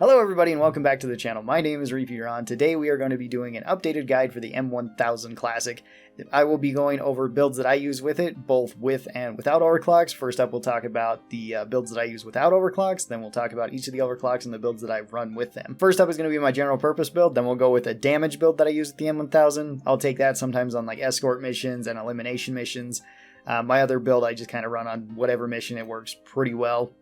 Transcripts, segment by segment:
Hello everybody and welcome back to the channel. My name is Repeateron. Today we are going to be doing an updated guide for the M1000 Classic. I will be going over builds that I use with it, both with and without overclocks. First up we'll talk about the builds that I use without overclocks, then we'll talk about each of the overclocks and the builds that I run with them. First up is going to be my general purpose build, then we'll go with a damage build that I use with the M1000. I'll take that sometimes on like escort missions and elimination missions. My other build I just kind of run on whatever mission. It works pretty well.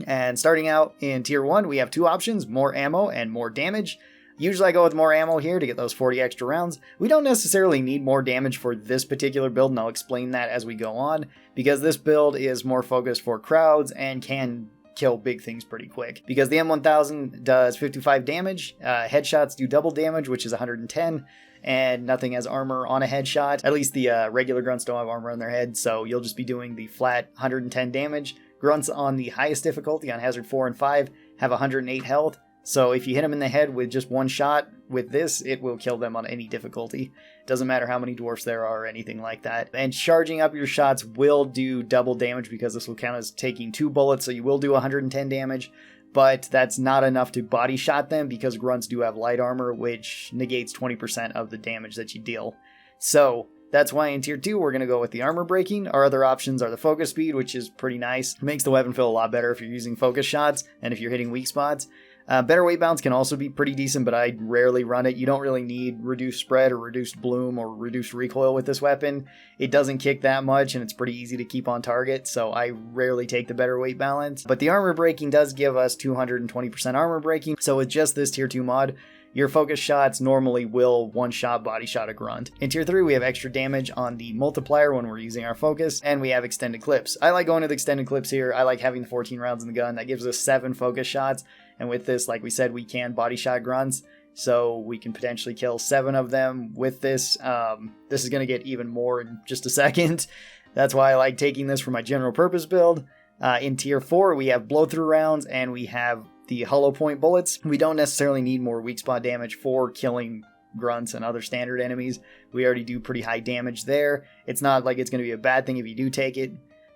And starting out in tier 1, we have two options, more ammo and more damage. Usually I go with more ammo here to get those 40 extra rounds. We don't necessarily need more damage for this particular build, and I'll explain that as we go on, because this build is more focused for crowds and can kill big things pretty quick. Because the M1000 does 55 damage, headshots do double damage, which is 110, and nothing has armor on a headshot. At least the regular grunts don't have armor on their head, so you'll just be doing the flat 110 damage. Grunts on the highest difficulty, on Hazard 4 and 5, have 108 health, so if you hit them in the head with just one shot with this, it will kill them on any difficulty. Doesn't matter how many dwarfs there are or anything like that. And charging up your shots will do double damage because this will count as taking 2 bullets, so you will do 110 damage, but that's not enough to body shot them because grunts do have light armor, which negates 20% of the damage that you deal. So that's why in tier 2 we're going to go with the armor breaking. Our other options are the focus speed, which is pretty nice. It makes the weapon feel a lot better if you're using focus shots and if you're hitting weak spots. Better weight bounce can also be pretty decent, but I rarely run it. You don't really need reduced spread or reduced bloom or reduced recoil with this weapon. It doesn't kick that much and it's pretty easy to keep on target, so I rarely take the better weight balance. But the armor breaking does give us 220% armor breaking, so with just this tier 2 mod, your focus shots normally will one-shot body shot a grunt. In tier 3, we have extra damage on the multiplier when we're using our focus, and we have extended clips. I like going with extended clips here. I like having the 14 rounds in the gun. That gives us 7 focus shots, and with this, like we said, we can body shot grunts, so we can potentially kill 7 of them with this. This is going to get even more in just a second. That's why I like taking this for my general purpose build. In tier 4, we have blow-through rounds, and we have the hollow point bullets. We don't necessarily need more weak spot damage for killing grunts and other standard enemies. We already do pretty high damage there. It's not like it's going to be a bad thing if you do take it,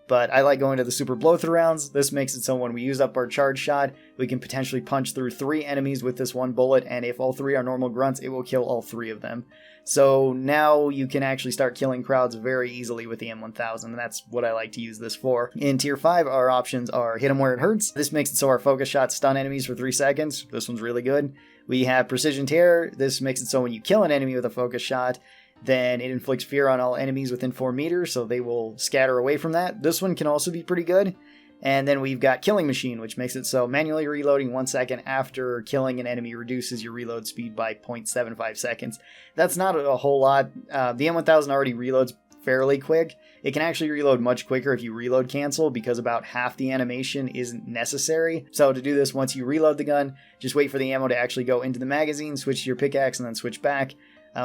but I like going to the super blow-through rounds. This makes it so when we use up our charge shot, we can potentially punch through 3 enemies with this one bullet, and if all 3 are normal grunts, it will kill all 3 of them. So now you can actually start killing crowds very easily with the M1000, and that's what I like to use this for. In tier 5, our options are hit them where it hurts. This makes it so our focus shots stun enemies for 3 seconds. This one's really good. We have precision tear. This makes it so when you kill an enemy with a focus shot, then it inflicts fear on all enemies within 4 meters, so they will scatter away from that. This one can also be pretty good. And then we've got Killing Machine, which makes it so manually reloading 1 second after killing an enemy reduces your reload speed by 0.75 seconds. That's not a whole lot. The M1000 already reloads fairly quick. It can actually reload much quicker if you reload cancel because about half the animation isn't necessary. So to do this, once you reload the gun, just wait for the ammo to actually go into the magazine, switch to your pickaxe, and then switch back.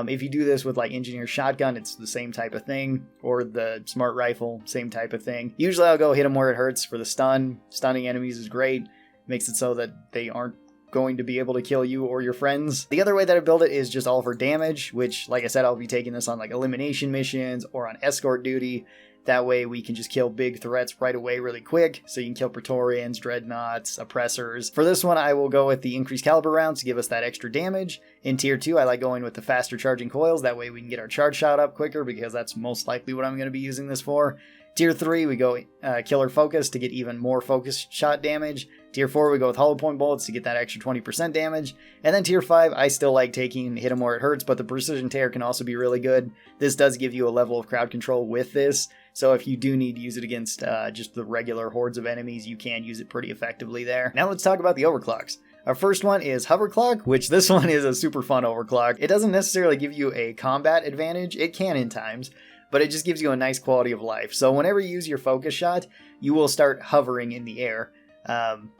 If you do this with like engineer shotgun, it's the same type of thing, or the smart rifle, same type of thing. Usually I'll go hit them where it hurts for the stun. Stunning enemies is great. Makes it so that they aren't going to be able to kill you or your friends. The other way that I build it is just all for damage, which like I said, I'll be taking this on like elimination missions or on escort duty. That way we can just kill big threats right away really quick, so you can kill Praetorians, Dreadnoughts, Oppressors. For this one, I will go with the increased caliber rounds to give us that extra damage. In tier 2, I like going with the faster charging coils. That way we can get our charge shot up quicker because that's most likely what I'm going to be using this for. Tier 3, we go Killer Focus to get even more focus shot damage. Tier 4, we go with Hollow Point Bullets to get that extra 20% damage. And then Tier 5, I still like taking Hit 'em where it hurts, but the Precision Tear can also be really good. This does give you a level of crowd control with this, so if you do need to use it against just the regular hordes of enemies, you can use it pretty effectively there. Now let's talk about the overclocks. Our first one is Hoverclock, which this one is a super fun overclock. It doesn't necessarily give you a combat advantage. It can in times, but it just gives you a nice quality of life. So whenever you use your focus shot, you will start hovering in the air,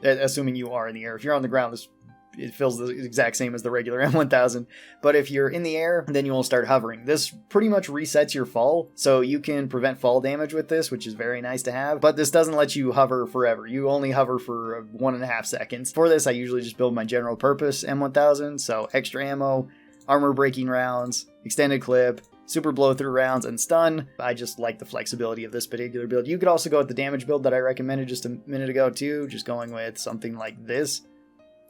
assuming you are in the air. If you're on the ground, it feels the exact same as the regular M1000, but if you're in the air, then you will start hovering. This pretty much resets your fall, so you can prevent fall damage with this, which is very nice to have, but this doesn't let you hover forever. You only hover for 1.5 seconds. For this, I usually just build my general purpose M1000, so extra ammo, armor breaking rounds, extended clip, super blow through rounds, and stun. I just like the flexibility of this particular build. You could also go with the damage build that I recommended just a minute ago too, just going with something like this.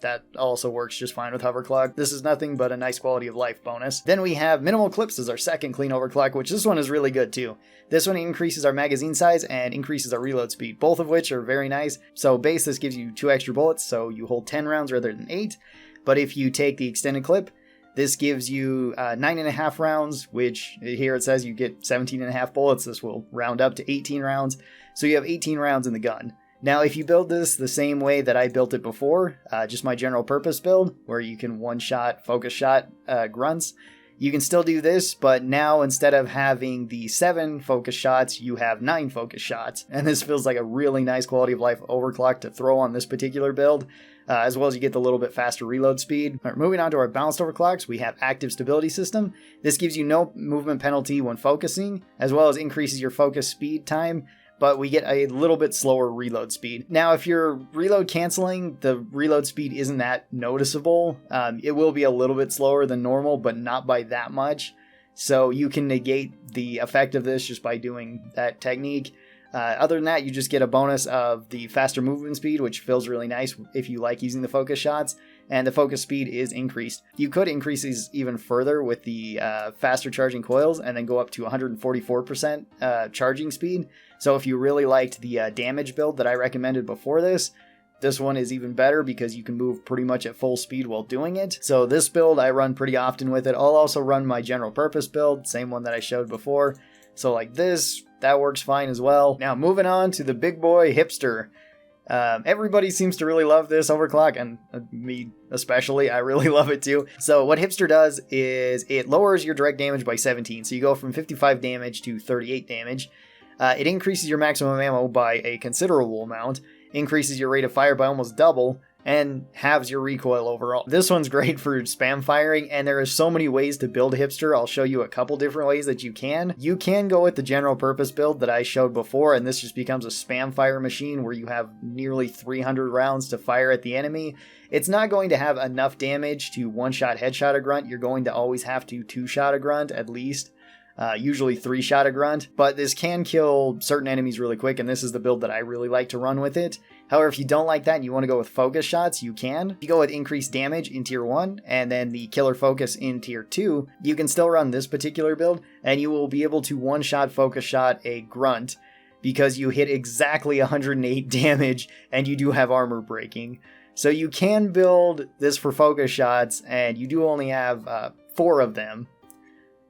that also works just fine with Overclock. This is nothing but a nice quality of life bonus. Then we have Minimal Clips as our second clean overclock, which this one is really good too. This one increases our magazine size and increases our reload speed, both of which are very nice. So base, this gives you 2 extra bullets, so you hold 10 rounds rather than 8. But if you take the extended clip, this gives you 9.5 rounds, which here it says you get 17.5 bullets. This will round up to 18 rounds. So you have 18 rounds in the gun. Now, if you build this the same way that I built it before, just my general purpose build, where you can one-shot, focus shot grunts, you can still do this, but now instead of having the 7 focus shots, you have 9 focus shots. And this feels like a really nice quality of life overclock to throw on this particular build, as well as you get the little bit faster reload speed. All right, moving on to our balanced overclocks, we have active stability system. This gives you no movement penalty when focusing, as well as increases your focus speed time, but we get a little bit slower reload speed. Now, if you're reload canceling, the reload speed isn't that noticeable. It will be a little bit slower than normal, but not by that much. So you can negate the effect of this just by doing that technique. Other than that, you just get a bonus of the faster movement speed, which feels really nice if you like using the focus shots, and the focus speed is increased. You could increase these even further with the faster charging coils and then go up to 144% charging speed. So if you really liked the damage build that I recommended before this one is even better because you can move pretty much at full speed while doing it. So this build I run pretty often with it. I'll also run my general purpose build, same one that I showed before. So like this, that works fine as well. Now moving on to the big boy hipster. Everybody seems to really love this overclock, and me especially, I really love it too. So what hipster does is it lowers your direct damage by 17. So you go from 55 damage to 38 damage. It increases your maximum ammo by a considerable amount, increases your rate of fire by almost double, and halves your recoil overall. This one's great for spam firing, and there are so many ways to build hipster. I'll show you a couple different ways that you can. You can go with the general purpose build that I showed before, and this just becomes a spam fire machine where you have nearly 300 rounds to fire at the enemy. It's not going to have enough damage to one-shot headshot a grunt. You're going to always have to two-shot a grunt at least. Usually 3-shot a grunt, but this can kill certain enemies really quick, and this is the build that I really like to run with it. However, if you don't like that and you want to go with focus shots, you can. If you go with increased damage in tier 1 and then the killer focus in tier 2, you can still run this particular build, and you will be able to one-shot focus shot a grunt because you hit exactly 108 damage and you do have armor breaking. So you can build this for focus shots, and you do only have 4 of them.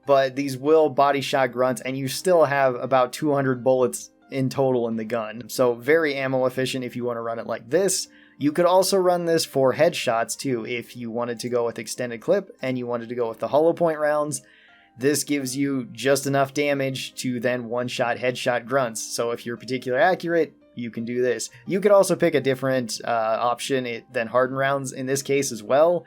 But these will body shot grunts, and you still have about 200 bullets in total in the gun. So very ammo efficient if you want to run it like this. You could also run this for headshots too if you wanted to go with extended clip and you wanted to go with the hollow point rounds. This gives you just enough damage to then one-shot headshot grunts. So if you're particularly accurate, you can do this. You could also pick a different option than hardened rounds in this case as well,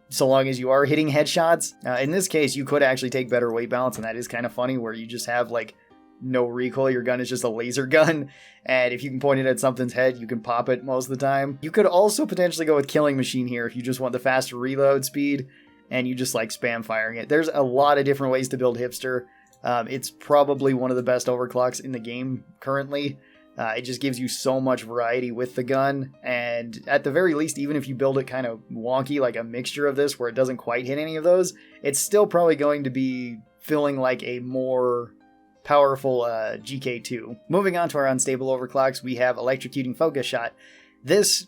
so long as you are hitting headshots. In this case, you could actually take better weight balance, and that is kind of funny where you just have like no recoil. Your gun is just a laser gun, and if you can point it at something's head, you can pop it most of the time. You could also potentially go with killing machine here if you just want the faster reload speed and you just like spam firing it. There's a lot of different ways to build hipster. It's probably one of the best overclocks in the game currently. It just gives you so much variety with the gun, and at the very least, even if you build it kind of wonky, like a mixture of this where it doesn't quite hit any of those, it's still probably going to be feeling like a more powerful GK2. Moving on to our unstable overclocks, we have electrocuting focus shot. This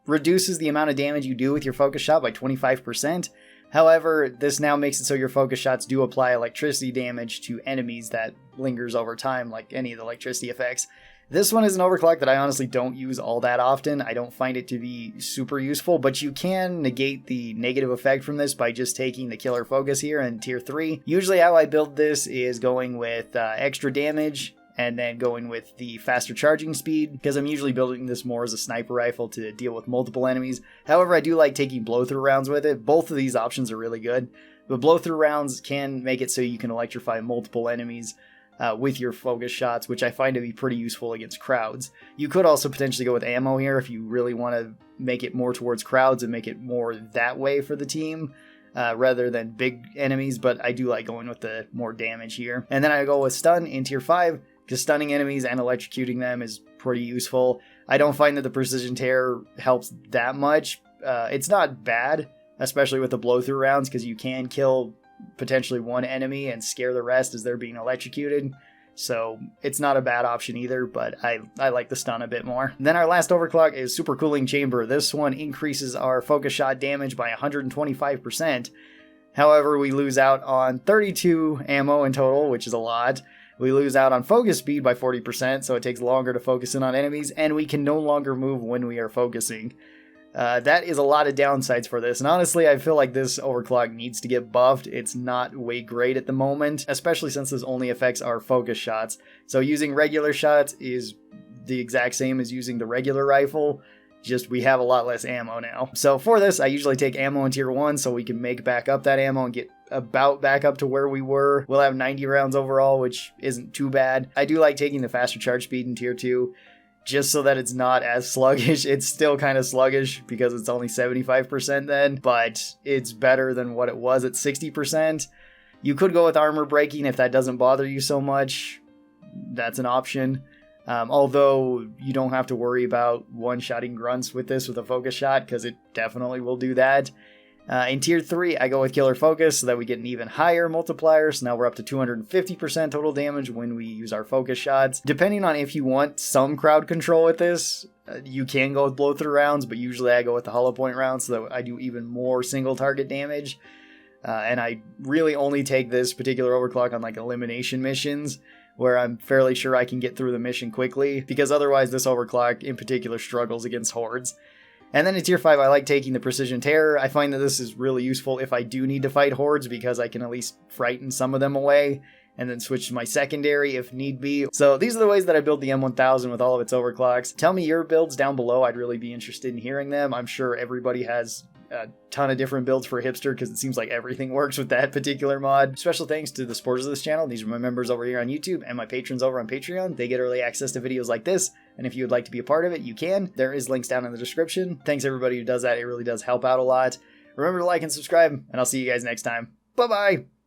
reduces the amount of damage you do with your focus shot by 25%. However, this now makes it so your focus shots do apply electricity damage to enemies that lingers over time, like any of the electricity effects. This one is an overclock that I honestly don't use all that often. I don't find it to be super useful, but you can negate the negative effect from this by just taking the killer focus here in tier 3. Usually how I build this is going with extra damage and then going with the faster charging speed, because I'm usually building this more as a sniper rifle to deal with multiple enemies. However, I do like taking blow-through rounds with it. Both of these options are really good, but blow-through rounds can make it so you can electrify multiple enemies with your focus shots, which I find to be pretty useful against crowds. You could also potentially go with ammo here if you really want to make it more towards crowds and make it more that way for the team rather than big enemies, but I do like going with the more damage here. And then I go with stun in tier 5, because stunning enemies and electrocuting them is pretty useful. I don't find that the precision tear helps that much. it's not bad, especially with the blow-through rounds, because you can kill potentially one enemy and scare the rest as they're being electrocuted. So it's not a bad option either, but I like the stun a bit more. And then our last overclock is Super Cooling Chamber. This one increases our focus shot damage by 125%. However, we lose out on 32 ammo in total, which is a lot. We lose out on focus speed by 40%, so it takes longer to focus in on enemies, and we can no longer move when we are focusing. That is a lot of downsides for this, and honestly, I feel like this overclock needs to get buffed. It's not way great at the moment, especially since this only affects our focus shots. So using regular shots is the exact same as using the regular rifle, just we have a lot less ammo now. So for this, I usually take ammo in tier 1 so we can make back up that ammo and get about back up to where we were. We'll have 90 rounds overall, which isn't too bad. I do like taking the faster charge speed in tier 2, just so that it's not as sluggish. It's still kind of sluggish because it's only 75% then, but it's better than what it was at 60%. You could go with armor breaking if that doesn't bother you so much. That's an option. Although you don't have to worry about one-shotting grunts with this with a focus shot, because it definitely will do that. In tier 3, I go with Killer Focus so that we get an even higher multiplier. So now we're up to 250% total damage when we use our focus shots. Depending on if you want some crowd control with this, you can go with blow-through rounds, but usually I go with the hollow point rounds so that I do even more single target damage. And I really only take this particular overclock on like elimination missions, where I'm fairly sure I can get through the mission quickly, because otherwise this overclock in particular struggles against hordes. And then in tier 5, I like taking the Precision Terror. I find that this is really useful if I do need to fight hordes, because I can at least frighten some of them away, and then switch to my secondary if need be. So these are the ways that I build the M1000 with all of its overclocks. Tell me your builds down below. I'd really be interested in hearing them. I'm sure everybody has a ton of different builds for Hipster, because it seems like everything works with that particular mod. Special thanks to the supporters of this channel. These are my members over here on YouTube and my patrons over on Patreon. They get early access to videos like this, and if you would like to be a part of it, you can. There is links down in the description. Thanks everybody who does that. It really does help out a lot. Remember to like and subscribe, and I'll see you guys next time. Bye-bye!